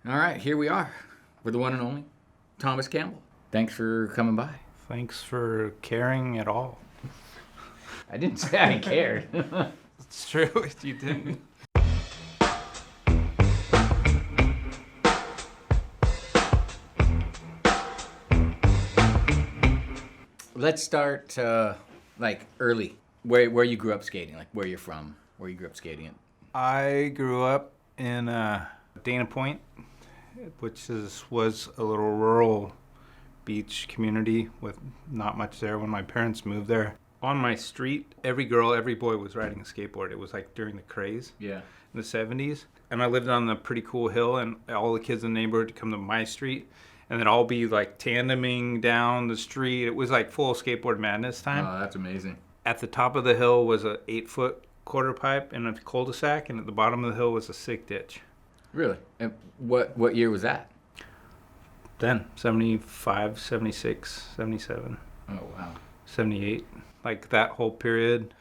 All right, here we are with the one and only Thomas Campbell. Thanks for coming by. Thanks for caring at all. I didn't say I cared. It's true, you didn't. Let's start early. Where you grew up skating, like where you're from, where you grew up skating at. I grew up in Dana Point, which was a little rural beach community with not much there when my parents moved there. On my street, every girl, every boy was riding a skateboard. It was like during the craze in the 70s. And I lived on a pretty cool hill, and all the kids in the neighborhood would come to my street, and they'd all be like tandeming down the street. It was like full skateboard madness time. Oh, that's amazing. At the top of the hill was a 8-foot quarter pipe and a cul-de-sac, and at the bottom of the hill was a sick ditch. Really? And what year was that? Then, 75, 76, 77. Oh, wow. 78. Like that whole period.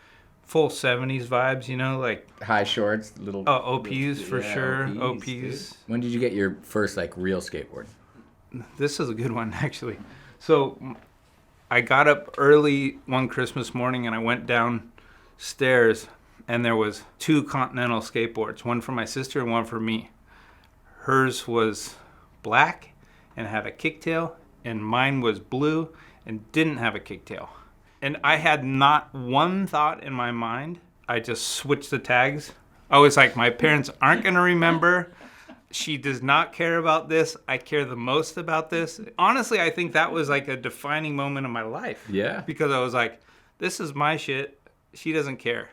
Full 70s vibes, you know, like... High shorts, little... Oh, OPs for sure. OPs. Dude. When did you get your first, real skateboard? This is a good one, actually. So, I got up early one Christmas morning and I went downstairs, and there was 2 Continental skateboards, one for my sister and one for me. Hers was black and had a kicktail, and mine was blue and didn't have a kicktail. And I had not one thought in my mind. I just switched the tags. I was like, my parents aren't going to remember. She does not care about this. I care the most about this. Honestly, I think that was like a defining moment of my life. Yeah. Because I was like, this is my shit. She doesn't care.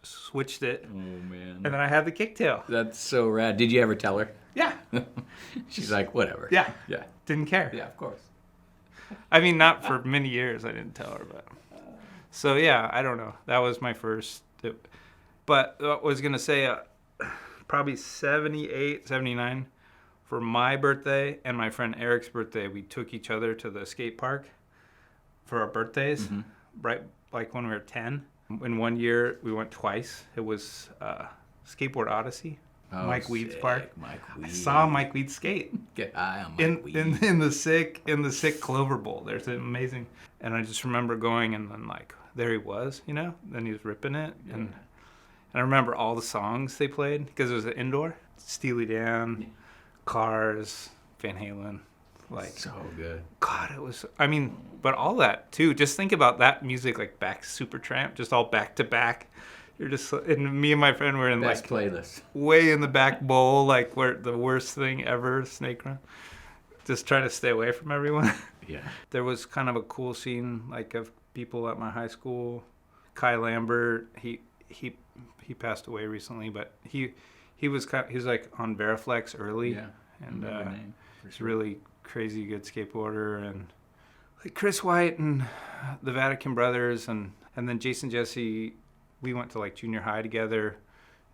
Switched it. Oh, man. And then I had the kicktail. That's so rad. Did you ever tell her? Yeah. She's like, whatever. Yeah. Yeah. Didn't care. Yeah, of course. I mean, not for many years. I didn't tell her, but... So, yeah, I don't know. That was my first... But I was going to say... probably 78, 79, for my birthday and my friend Eric's birthday, we took each other to the skate park for our birthdays, right, like when we were 10. In one year, we went twice. It was Skateboard Odyssey, Mike Weed's park. Mike Weed. I saw Mike Weed skate. Get high on Mike Weed. In the sick Clover Bowl. There's an amazing, and I just remember going, and then there he was, you know. Then he was ripping it, and I remember all the songs they played because it was an indoor. Steely Dan, Cars, Van Halen. So good. God, it was, I mean, but all that too. Just think about that music, like back Supertramp, just all back to back. You're just, and me and my friend were in Best playlist. Way in the back bowl, like where the worst thing ever, snake run. Just trying to stay away from everyone. Yeah. There was kind of a cool scene, of people at my high school. Kai Lambert, he passed away recently, but he was on Veriflex early, and he's a really crazy good skateboarder, and like Chris White and the Vatican Brothers, and then Jason Jesse. We went to junior high together,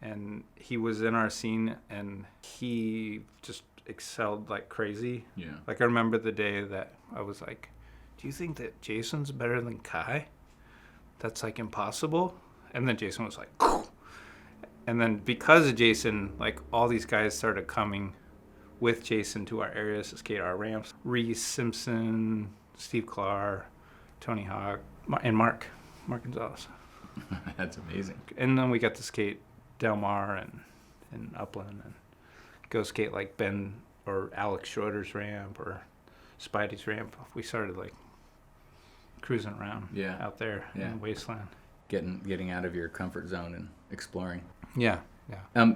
and he was in our scene, and he just excelled like crazy. Yeah. I remember the day that I was like, "Do you think that Jason's better than Kai? That's impossible." And then Jason was like, "Cool." And then because of Jason, all these guys started coming with Jason to our areas to skate our ramps. Reese Simpson, Steve Clark, Tony Hawk, and Mark Gonzalez. That's amazing. And then we got to skate Del Mar and Upland, and go skate Ben or Alex Schroeder's ramp or Spidey's ramp. We started cruising around out there in the wasteland. Getting out of your comfort zone and exploring. Yeah.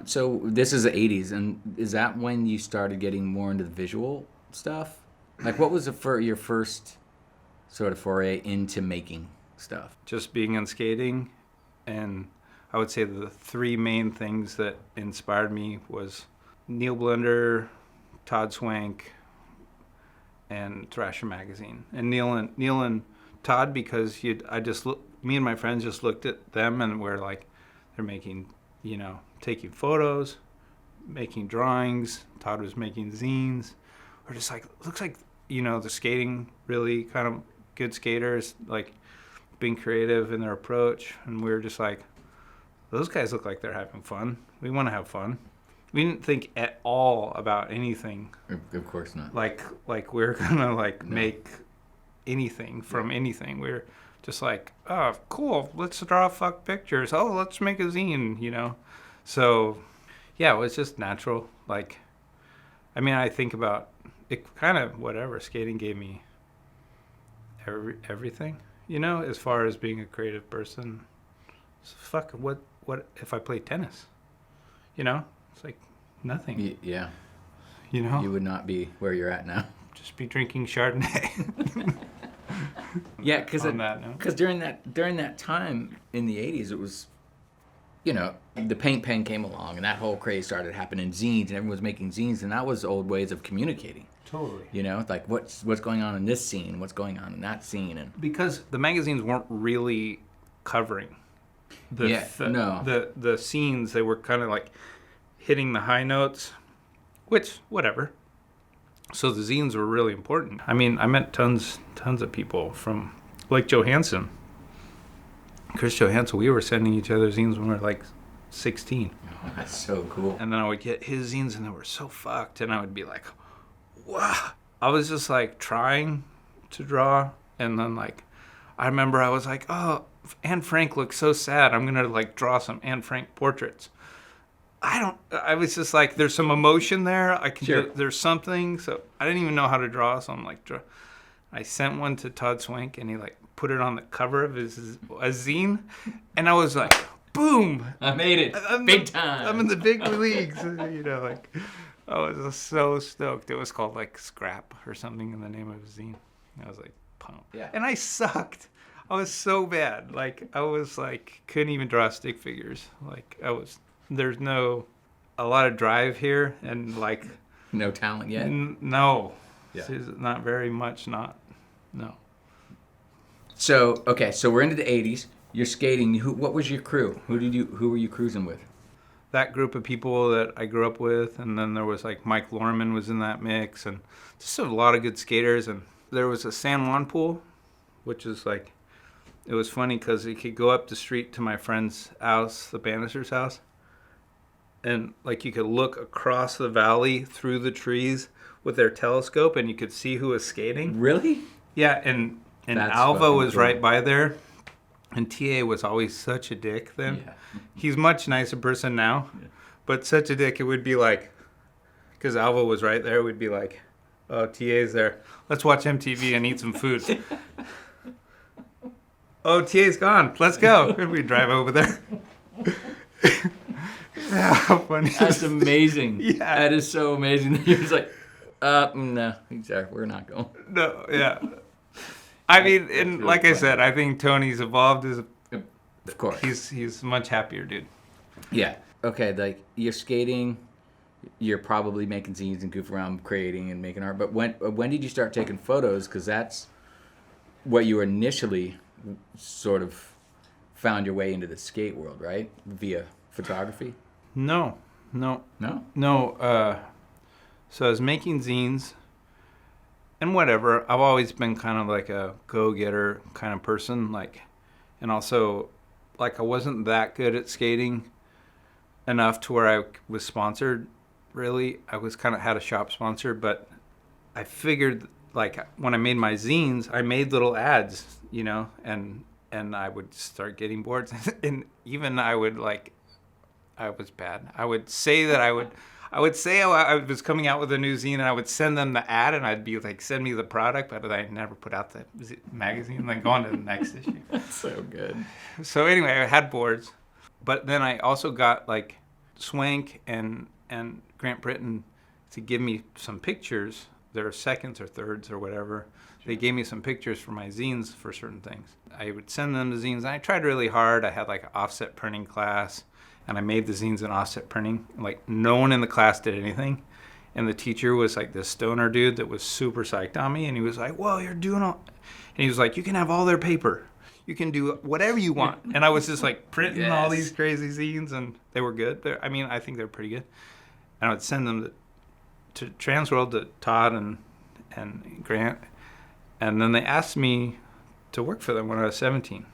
So this is the 80s, and is that when you started getting more into the visual stuff? What was your first sort of foray into making stuff? Just being on skating, and I would say the 3 main things that inspired me was Neil Blender, Todd Swank, and Thrasher Magazine. And Neil and Todd, because me and my friends just looked at them and we're they're making, taking photos, making drawings. Todd was making zines. We're just looks like, the skating really kind of good skaters, being creative in their approach. And we were just those guys look like they're having fun. We want to have fun. We didn't think at all about anything. Of course not. Like we're gonna like No. make anything from anything. We're just like, oh, cool. Let's draw fuck pictures. Oh, let's make a zine. You know. So, yeah, it was just natural. Like, I mean, I think about it. Kind of whatever skating gave me. Everything. You know, as far as being a creative person. So fuck. What if I played tennis? You know, it's like nothing. Yeah. You know, You would not be where you're at now. just be drinking Chardonnay. Yeah, because during that time in the 80s, it was, you know, the paint pen came along and that whole craze started happening, zines, and everyone was making zines, and that was old ways of communicating. Totally. You know, like what's going on in this scene, what's going on in that scene, and Because the magazines weren't really covering the scenes. They were kind of like hitting the high notes, which whatever. So the zines were really important. I mean, I met tons of people from like Johansson, Chris Johansson. We were sending each other zines when we were like 16. oh, that's so cool. And then I would get his zines and they were so fucked. And I would be like, wow. I was just like trying to draw. And then like, I remember I was like, oh, Anne Frank looks so sad. I'm going to like draw some Anne Frank portraits. I was just like, there's some emotion there. There's something. So I didn't even know how to draw. So I'm like, I sent one to Todd Swank and he like put it on the cover of a zine. And I was like, boom. I made it. Big time. I'm in the big leagues. You know, like, I was so stoked. It was called like Scrap or something in the name of a zine. I was like, pumped. Yeah. And I sucked. I was so bad. Like, I was like, couldn't even draw stick figures. Like, there's a lot of drive here and like. No talent yet? No. Yeah. Not very much, no. So, okay, so we're into the 80s. You're skating. What was your crew? Who were you cruising with? That group of people that I grew up with, and then there was like Mike Lorman was in that mix, and just a lot of good skaters. And there was a San Juan pool, which is like, it was funny because you could go up the street to my friend's house, the Bannister's house, and like you could look across the valley through the trees with their telescope, and you could see who was skating. Really? Yeah, and That's Alva was cool. right by there. And TA was always such a dick then. Yeah. He's much nicer person now. Yeah. But such a dick, it would be like, because Alva was right there, we'd be like, oh, TA's there. Let's watch MTV and eat some food. Oh, TA's gone. Let's go. And we'd drive over there. How funny. That's amazing. Yeah. That is so amazing. He was like, no, sorry, we're not going. No, yeah. I mean, and really like funny. I said, I think Tony's evolved as of course. He's a much happier dude. Yeah. Okay, like you're skating, you're probably making zines and goof around creating and making art. But when did you start taking photos? Because that's what you initially sort of found your way into the skate world, right? Via photography? No. So I was making zines. And whatever, I've always been kind of like a go-getter kind of person, like, and also, like, I wasn't that good at skating enough to where I was sponsored, really. I was kind of had a shop sponsor, but I figured, like, when I made my zines, I made little ads, you know, and I would start getting boards, and even I would, like, I was bad. I would say that I would say I was coming out with a new zine, and I would send them the ad, and I'd be like, send me the product, but I never put out the magazine, and then go on to the next issue. That's so good. So anyway, I had boards, but then I also got like Swank and Grant Britton to give me some pictures. They're seconds or thirds or whatever. Sure. They gave me some pictures for my zines for certain things. I would send them the zines, and I tried really hard. I had like an offset printing class. And I made the zines in offset printing. Like, no one in the class did anything. And the teacher was like this stoner dude that was super psyched on me. And he was like, whoa, you're doing all... And he was like, you can have all their paper. You can do whatever you want. And I was just like printing all these crazy zines. And they were good. I think they're pretty good. And I would send them to Transworld, to Todd and Grant. And then they asked me to work for them when I was 17.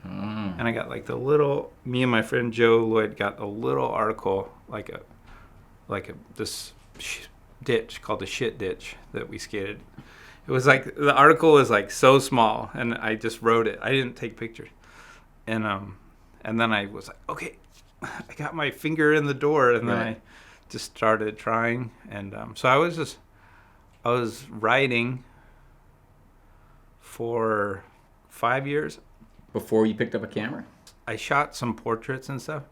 And I got like me and my friend Joe Lloyd got a little article, like like this ditch called the shit ditch that we skated. It was like, the article was like so small, and I just wrote it. I didn't take pictures. And then I was like, okay, I got my finger in the door, and then I just started trying. And so I was writing for 5 years. Before you picked up a camera? I shot some portraits and stuff,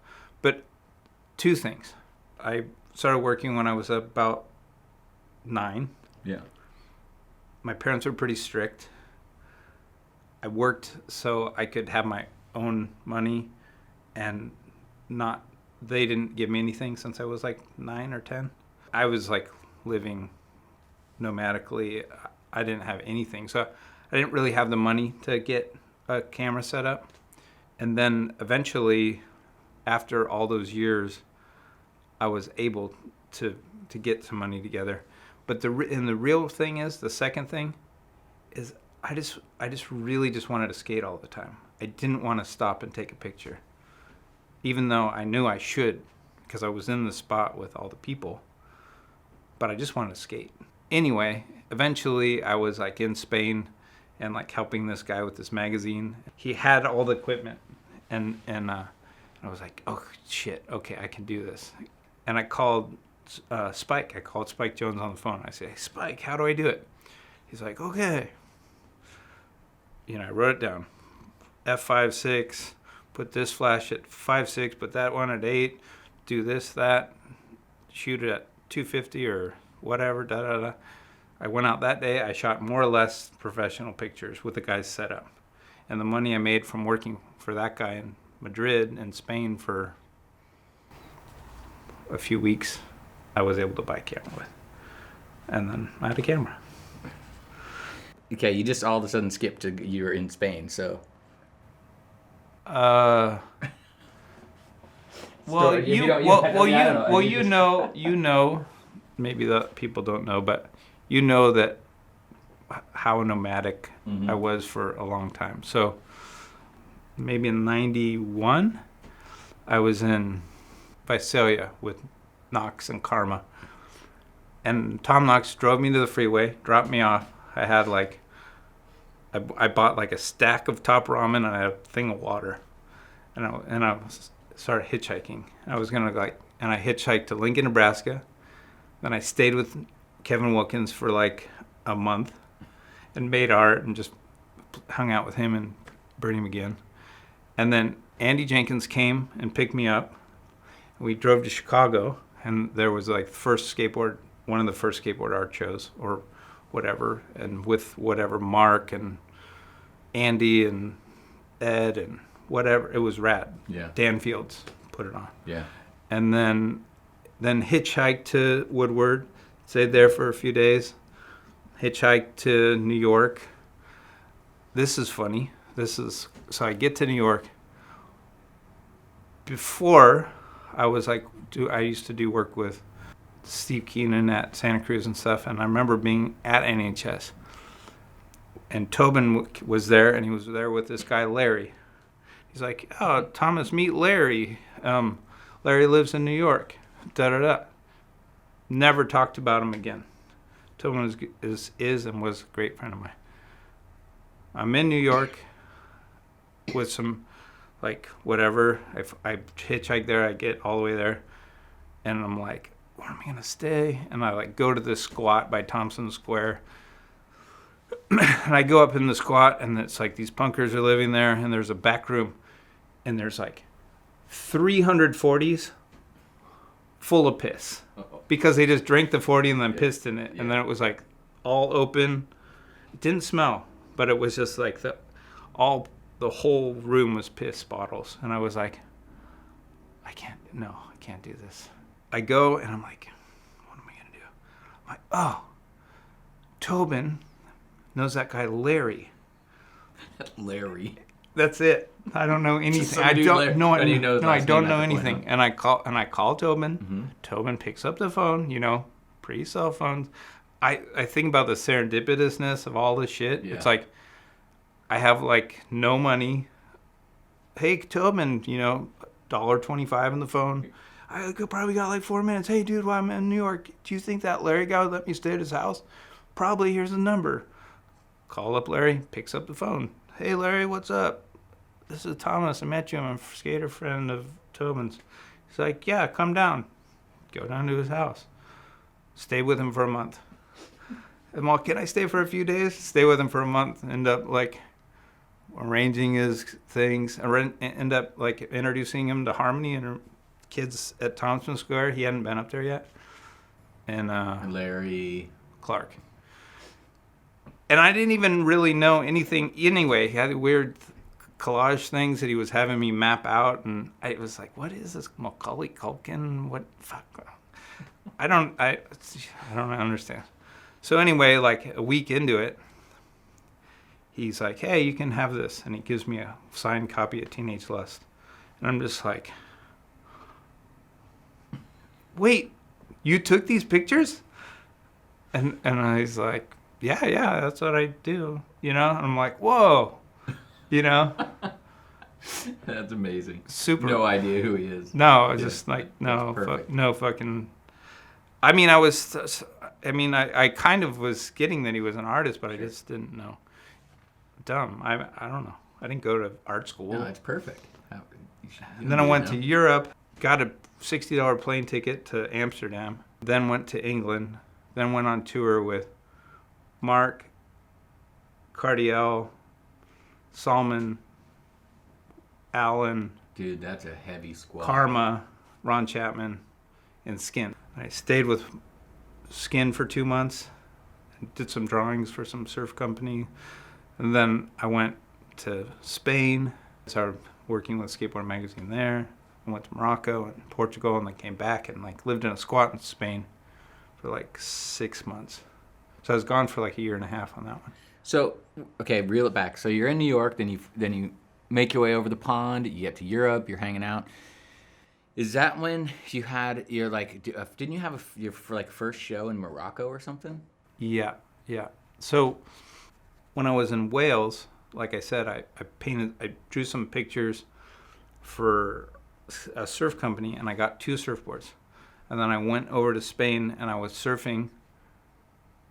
but two things. I started working when I was about 9. Yeah. My parents were pretty strict. I worked so I could have my own money, and they didn't give me anything since I was like 9 or 10. I was like living nomadically. I didn't have anything. So I didn't really have the money to get a camera set up. And then eventually, after all those years, I was able to get some money together. But the real thing is, the second thing is, I just really just wanted to skate all the time. I didn't want to stop and take a picture, even though I knew I should, because I was in the spot with all the people. But I just wanted to skate. Anyway, eventually I was like in Spain and like helping this guy with this magazine. He had all the equipment, and I was like, oh shit, okay, I can do this. And I called Spike. I called Spike Jones on the phone. I said, hey, Spike, how do I do it? He's like, okay. I wrote it down. F5.6, put this flash at 5.6, put that one at 8, do this, that, shoot it at 250 or whatever, da-da-da. I went out that day. I shot more or less professional pictures with the guy's setup. And the money I made from working for that guy in Madrid and Spain for a few weeks, I was able to buy a camera with. And then I had a camera. Okay, you just all of a sudden skipped to you're in Spain, so. Well, you know, maybe the people don't know, but you know that how nomadic I was for a long time. So maybe in 91, I was in Visalia with Knox and Karma. And Tom Knox drove me to the freeway, dropped me off. I had I bought like a stack of Top Ramen and I had a thing of water. And I started hitchhiking. I hitchhiked to Lincoln, Nebraska. Then I stayed with Kevin Wilkins for like a month and made art and just hung out with him and Bernie McGinn. And then Andy Jenkins came and picked me up. We drove to Chicago, and there was like one of the first skateboard art shows or whatever, and with whatever Mark and Andy and Ed and whatever. It was rad. Yeah. Dan Fields put it on. Yeah. And then hitchhiked to Woodward, stayed there for a few days, hitchhiked to New York. This is funny. So I get to New York. Before, I used to do work with Steve Keenan at Santa Cruz and stuff, and I remember being at NHS. And Tobin was there, and he was there with this guy, Larry. He's like, oh, Thomas, meet Larry. Larry lives in New York. Da-da-da. Never talked about him again. Tobin is and was a great friend of mine. I'm in New York with some, like, whatever. I hitchhike there. I get all the way there. And I'm like, where am I going to stay? And I, like, go to this squat by Thompson Square. And I go up in the squat, and it's like these punkers are living there, and there's a back room, and there's like 340s full of piss. Uh-oh. Because they just drank the 40 and then pissed in it. Yeah. And then it was like all open. It didn't smell, but it was just like the whole room was piss bottles. And I was like, I can't do this. I go, and I'm like, what am I going to do? I'm like, oh, Tobin knows that guy Larry. Larry. That's it. I don't know anything. I don't know anything. And I call Tobin. Mm-hmm. Tobin picks up the phone. Pre-cell phones. I think about the serendipitousness of all this shit. Yeah. It's like I have like no money. Hey Tobin, $1.25 on the phone. I could probably got like 4 minutes. Hey, dude, while I'm in New York, do you think that Larry guy would let me stay at his house? Probably. Here's his number. Call up Larry, picks up the phone. Hey, Larry, what's up? This is Thomas. I met you. I'm a skater friend of Tobin's. He's like, yeah, come down. Go down to his house. Stay with him for a month. I'm all, can I stay for a few days? Stay with him for a month. End up like arranging his things. End up like introducing him to Harmony and her kids at Thompson Square. He hadn't been up there yet. And Larry Clark. And I didn't even really know anything anyway. He had weird collage things that he was having me map out, and I was like, what is this Macaulay Culkin? What fuck? I don't understand. So anyway, like a week into it, he's like, hey, you can have this. And he gives me a signed copy of Teenage Lust. And I'm just like, wait, you took these pictures? And I was like, yeah, that's what I do. You know? And I'm like, whoa. You know? That's amazing. Super. No idea who he is. No, I was just like, no fucking. I mean, I kind of was getting that he was an artist, but I just didn't know. Dumb. I don't know. I didn't go to art school. No, it's perfect. And then I went to Europe, got a $60 plane ticket to Amsterdam, then went to England, then went on tour with Mark, Cardiel, Salman, Alan. Dude, that's a heavy squad. Karma, Ron Chapman, and Skin. I stayed with Skin for 2 months, did some drawings for some surf company, and then I went to Spain, started working with Skateboard Magazine there. I went to Morocco and Portugal, and then came back and like lived in a squat in Spain for like 6 months. So I was gone for like a year and a half on that one. So, okay, reel it back. So you're in New York, then you make your way over the pond, you get to Europe, you're hanging out. Is that when you had your like? Didn't you have your like first show in Morocco or something? Yeah. So when I was in Wales, like I said, I drew some pictures for a surf company, and I got 2 surfboards. And then I went over to Spain, and I was surfing.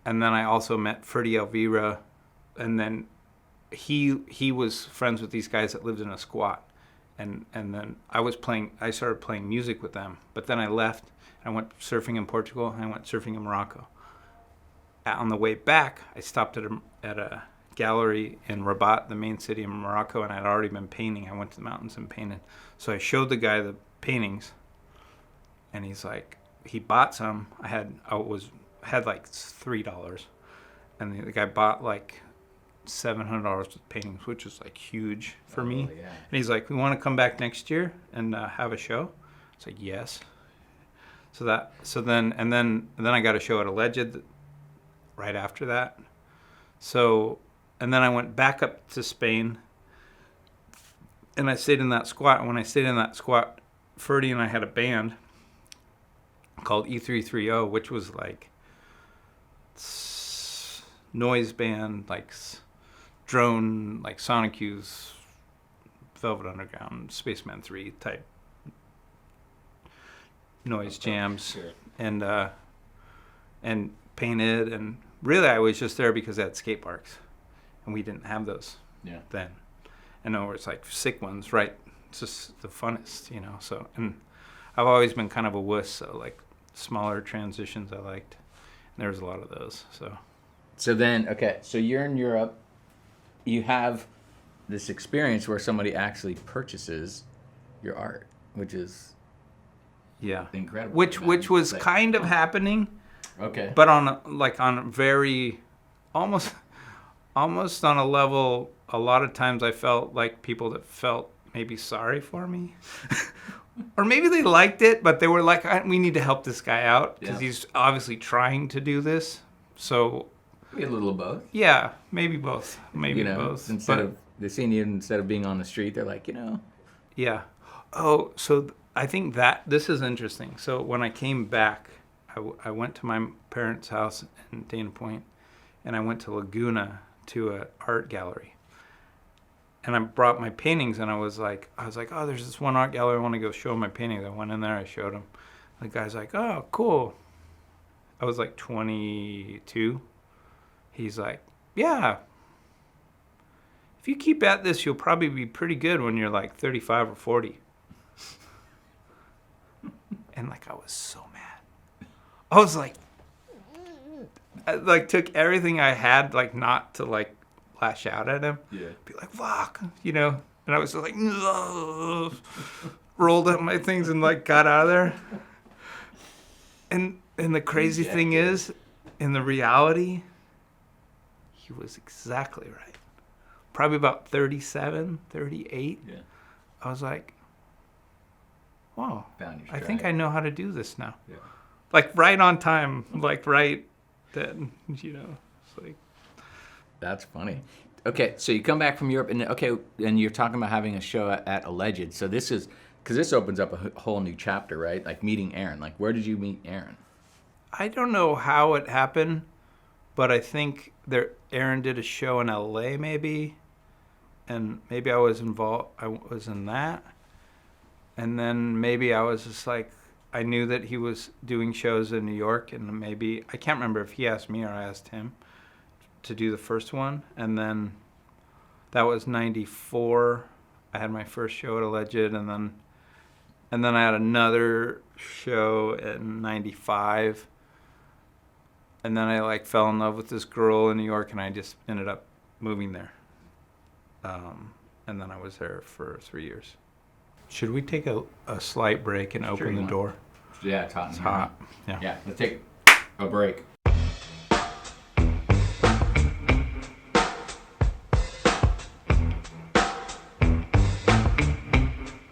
And then I also met Ferdy Elvira, and then he was friends with these guys that lived in a squat. And then I started playing music with them. But then I left. I went surfing in Portugal, and I went surfing in Morocco. On the way back, I stopped at a gallery in Rabat, the main city of Morocco, and I'd already been painting. I went to the mountains and painted. So I showed the guy the paintings, and he's like, he bought some. I had like $3, and the guy bought like $700 with paintings, which was like huge for me. Yeah. And he's like, we want to come back next year and have a show. It's like, yes. So then I got a show at Alleged right after that. So, and then I went back up to Spain, and I stayed in that squat. And when I stayed in that squat, Ferdy and I had a band called E330, which was like noise band, like drone, like Sonic Youth, Velvet Underground, Spaceman 3 type noise jams. Sure. And painted, and really I was just there because they had skate parks, and we didn't have those then. And there was like sick ones, right? It's just the funnest, you know. So, and I've always been kind of a wuss, so like smaller transitions I liked. And there was a lot of those. So then, okay, so you're in Europe. You have this experience where somebody actually purchases your art, which is incredible. Which was kind of happening. Okay. But on a very almost on a level, a lot of times I felt like people that felt maybe sorry for me. Or maybe they liked it, but they were like, we need to help this guy out because he's obviously trying to do this. So maybe a little of both. Yeah, maybe both. Maybe both. Instead of being on the street, they're like, Yeah. Oh, so I think that this is interesting. So when I came back, I went to my parents' house in Dana Point, and I went to Laguna to an art gallery. and I brought my paintings, and I was like, oh, there's this one art gallery I want to go show my paintings. I went in there, I showed him. The guy's like, oh, cool. I was like 22. He's like, yeah. If you keep at this, you'll probably be pretty good when you're like 35 or 40. And like, I was so mad. I was like, I like took everything I had, like not to like lash out at him. Yeah. Be like, fuck, you know. And I was just like, no. Rolled up my things and like got out of there. And the crazy thing is, in the reality, he was exactly right. Probably about 37, 38. Yeah. I was like, wow, Found your I stride. think I know how to do this now. Yeah. Like right on time, like right then, you know. It's like, That's funny. Okay, so you come back from Europe, and you're talking about having a show at Alleged. So this is, because this opens up a whole new chapter, right? Like meeting Aaron. Like, where did you meet Aaron? I don't know how it happened, but I think Aaron did a show in LA maybe, and maybe I was involved. I was in that, and then maybe I was just like, I knew that he was doing shows in New York, and maybe I can't remember if he asked me or I asked him to do the first one, and then that was 94. I had my first show at Alleged, and then I had another show in 95. And then I like fell in love with this girl in New York, and I just ended up moving there. And then I was there for 3 years. Should we take a slight break and open the door? Yeah, it's hot. It's hot. Yeah. Yeah, let's take a break.